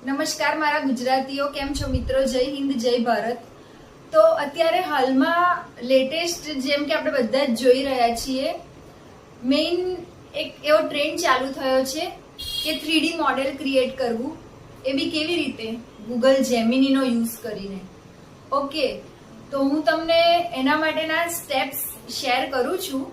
નમસ્કાર મારા ગુજરાતીઓ, કેમ છો મિત્રો? જય હિન્દ, જય ભારત. તો અત્યારે હાલમાં લેટેસ્ટ જેમ કે આપણે બધા જ જોઈ રહ્યા છીએ, મેઇન એક એવો ટ્રેન્ડ ચાલુ થયો છે કે 3D મોડેલ ક્રિએટ કરવું, એ બી કેવી રીતે? ગૂગલ જેમિનીનો યુઝ કરીને. ઓકે, તો હું તમને એના માટેના સ્ટેપ્સ શેર કરું છું.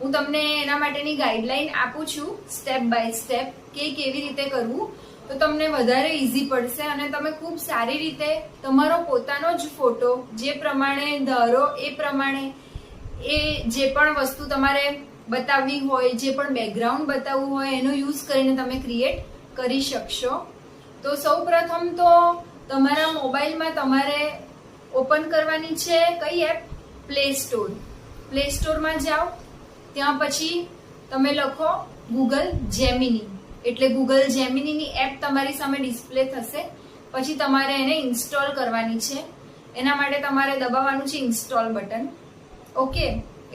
હું તમને એના માટેની ગાઈડલાઈન આપું છું સ્ટેપ બાય સ્ટેપ કે કેવી રીતે કરવું, તો તમને વધારે ઈઝી પડશે અને તમે ખૂબ સારી રીતે તમારો પોતાનો જ ફોટો જે પ્રમાણે ધારો એ પ્રમાણે એ જે પણ વસ્તુ તમારે બતાવવી હોય, જે પણ બેકગ્રાઉન્ડ બતાવવું હોય, એનો યુઝ કરીને તમે ક્રિએટ કરી શકશો. તો સૌ પ્રથમ તો તમારા મોબાઈલમાં તમારે ઓપન કરવાની છે કઈ એપ? Play store. પ્લે સ્ટોરમાં જાઓ, ત્યાં પછી તમે લખો ગૂગલ જેમિની, એટલે ગૂગલ જેમિનીની એપ તમારી સામે ડિસ્પ્લે થશે. પછી તમારે એને ઇન્સ્ટોલ કરવાની છે. એના માટે તમારે દબાવવાનું છે ઇન્સ્ટોલ બટન. ઓકે,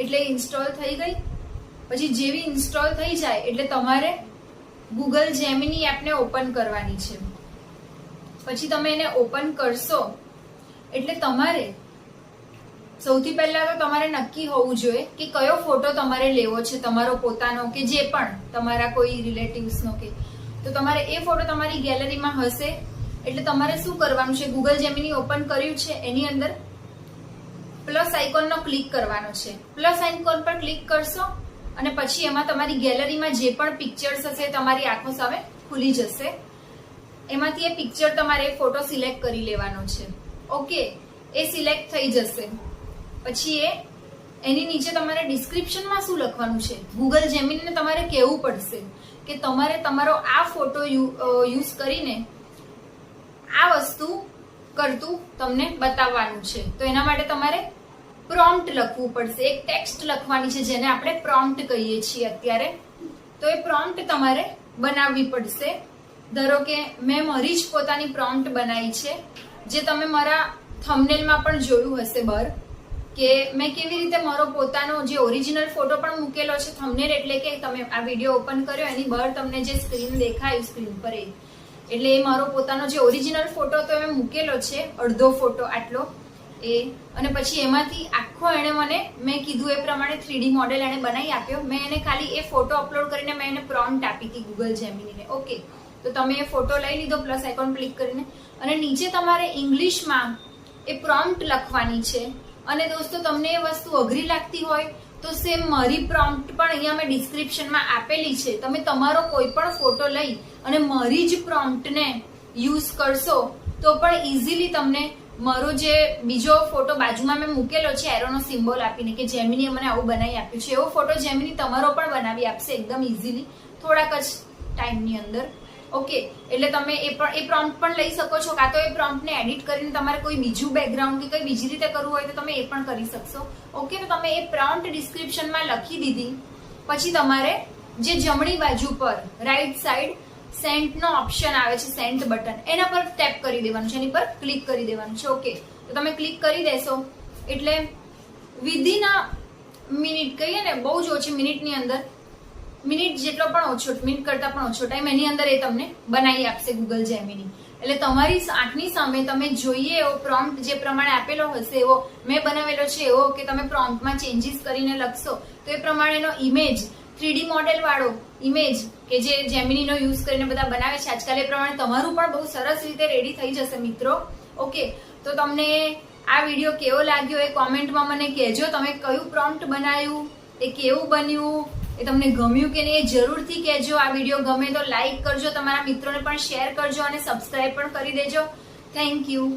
એટલે ઇન્સ્ટોલ થઈ ગઈ. પછી જેવી ઇન્સ્ટોલ થઈ જાય એટલે તમારે ગૂગલ જેમિની એપને ઓપન કરવાની છે. પછી તમે એને ઓપન કરશો એટલે તમારે સૌથી પહેલા તો તમારે નક્કી હોવું જોઈએ કે કયો ફોટો તમારે લેવો છે, તમારો પોતાનો કે જે પણ તમારા કોઈ રિલેટિવ્સનો કે. તો તમારે એ ફોટો તમારી ગેલેરીમાં હશે એટલે તમારે શું કરવાનું છે? ગૂગલ જેમિની ઓપન કર્યું છે, એની અંદર પ્લસ આઇકોનનો ક્લિક કરવાનો છે. પ્લસ આઇકોન પર ક્લિક કરશો અને પછી એમાં તમારી ગેલેરીમાં જે પણ પિક્ચર્સ હશે તમારી આંખો સામે ખુલી જશે. એમાંથી એ પિક્ચર તમારે ફોટો સિલેક્ટ કરી લેવાનો છે. ઓકે, એ સિલેક્ટ થઈ જશે પછી એની નીચે તમારે ડિસ્ક્રિપ્શનમાં શું લખવાનું છે? ગૂગલ જેમિનીને તમારે કહેવું પડશે કે તમારે તમારો આ ફોટો યુઝ કરીને આ વસ્તુ કરતું તમને બતાવવાનું છે. તો એના માટે તમારે પ્રોમ્પ્ટ લખવું પડશે. એક ટેક્સ્ટ લખવાની છે જેને આપણે પ્રોમ્પ્ટ કહીએ છીએ અત્યારે. તો એ પ્રોમ્પ્ટ તમારે બનાવવી પડશે. ધારો કે મેં મારી જ પોતાની પ્રોમ્પ્ટ બનાવી છે, જે તમે મારા થંબનેલમાં પણ જોયું હશે બહાર, કે મેં કેવી રીતે મારો પોતાનો જે ઓરિજિનલ ફોટો પણ મૂકેલો છે. થંબનેલ એટલે કે તમે આ વિડીયો ઓપન કર્યો એની બહાર તમને જે સ્ક્રીન દેખાય સ્ક્રીન પર, એટલે એ મારો પોતાનો જે ઓરિજિનલ ફોટો તો મેં મૂકેલો છે, અડધો ફોટો આટલો એ. અને પછી એમાંથી આખો એને મેં કીધું એ પ્રમાણે 3D મોડેલ એને બનાવી આપ્યો. મેં એને ખાલી એ ફોટો અપલોડ કરીને મેં એને પ્રોમ્પ્ટ આપી હતી ગૂગલ જેમિનીને. ઓકે, તો તમે એ ફોટો લઈ લીધો પ્લસ આઇકોન ક્લિક કરીને, અને નીચે તમારે ઇંગ્લિશમાં એ પ્રોમ્પ્ટ લખવાની છે. અને દોસ્તો, તમને એ વસ્તુ અઘરી લાગતી હોય તો સેમ મારી પ્રોમ્પ્ટ પણ અહીંયા મેં ડિસ્ક્રિપ્શનમાં આપેલી છે. તમે તમારો કોઈ પણ ફોટો લઈ અને મારી જ પ્રોમ્પ્ટને યુઝ કરશો તો પણ ઇઝીલી તમને મારો જે બીજો ફોટો બાજુમાં મેં મૂકેલો છે એરોનો સિમ્બોલ આપીને કે જેમિનીએ મને આવું બનાવી આપ્યું છે, એવો ફોટો જેમિની તમારો પણ બનાવી આપશે એકદમ ઇઝીલી, થોડાક જ ટાઈમની અંદર. ઓકે, એટલે તમે એ પ્રોમ્પ્ટ પણ લઈ શકો છો, કાં તો એ પ્રોમ્પ્ટને એડિટ કરીને તમારે કોઈ બીજું બેકગ્રાઉન્ડ કે કોઈ બીજી રીતે કરવું હોય તો તમે એ પણ કરી શકશો. ઓકે, તો તમે એ પ્રોમ્પ્ટ ડિસ્ક્રિપ્શનમાં લખી દીધી પછી તમારે જે જમણી બાજુ પર રાઈટ સાઈડ સેન્ડનો ઓપ્શન આવે છે, સેન્ટ બટન, એના પર ટેપ કરી દેવાનું છે, એની પર ક્લિક કરી દેવાનું છે. ઓકે, તો તમે ક્લિક કરી દેશો એટલે વિધિન અ મિનિટ, કહીએ ને બહુ જ ઓછી મિનિટની અંદર, મિનિટ જેટલો પણ ઓછો, મિનિટ કરતા પણ ઓછો ટાઈમ એની અંદર એ તમને બનાવી આપશે ગૂગલ જેમિની. એટલે તમારી આંખની સામે તમે જોઈએ એવો પ્રોમ્પ્ટ જે પ્રમાણે આપેલો હશે એવો મેં બનાવેલો છે એવો કે તમે પ્રોમ્પ્ટમાં ચેન્જીસ કરીને લખશો તો એ પ્રમાણેનો ઇમેજ, 3D મોડેલ વાળો ઇમેજ કે જે જેમિનીનો યુઝ કરીને બધા બનાવે છે આજકાલ, એ પ્રમાણે તમારું પણ બહુ સરસ રીતે રેડી થઈ જશે મિત્રો. ઓકે, તો તમને આ વિડીયો કેવો લાગ્યો એ કોમેન્ટમાં મને કહેજો. તમે કયું પ્રોમ્પ્ટ બનાવ્યું, એ કેવું બન્યું, એ તમને ગમ્યું કે નહીં એ જરૂરથી કહેજો. આ વિડીયો ગમે તો લાઈક કરજો, તમારા મિત્રોને પણ શેર કરજો અને સબસ્ક્રાઇબ પણ કરી દેજો. Thank you.